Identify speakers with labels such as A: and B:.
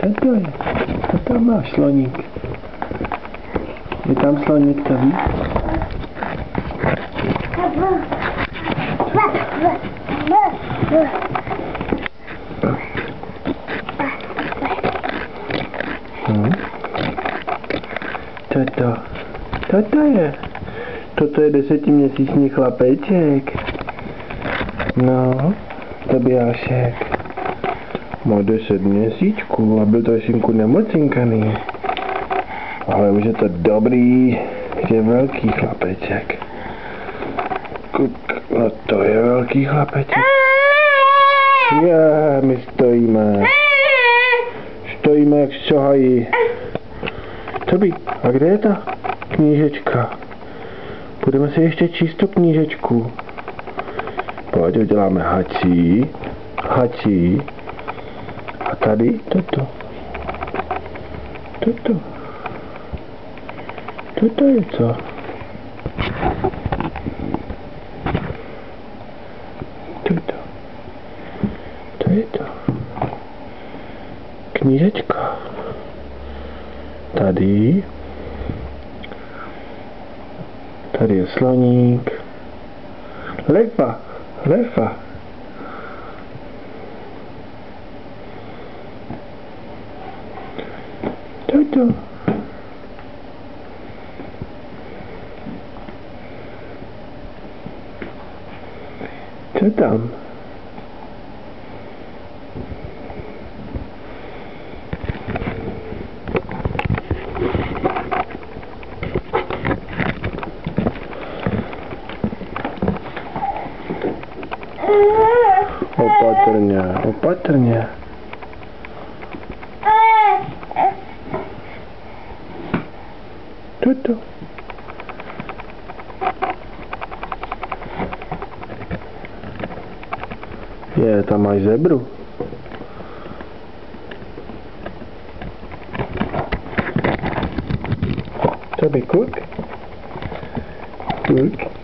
A: Co to je? Co tam máš, sloník? Je tam sloník, to víš? Co to? Co to je? Toto je 10měsíční chlapeček. No, Tobiášek. Má 10 měsíčků a byl to synku nemocinkaný. Ale už je to dobrý, je velký chlapeček. No to je velký chlapeček. My stojíme. Stojíme jak šohají. Tobi, a kde je ta knížečka? Budeme si ještě číst tu knížečku. Pojď, uděláme hačí. Hačí. A tady toto. Toto. Toto je co? Toto. To je to. Knížečka. Tady. Tady je sloník. Lepa. Lepa. Toto. Co tam? Opatrně, opatrně. Toto. Tam máš zebru. Tobi, kuk. Kuk.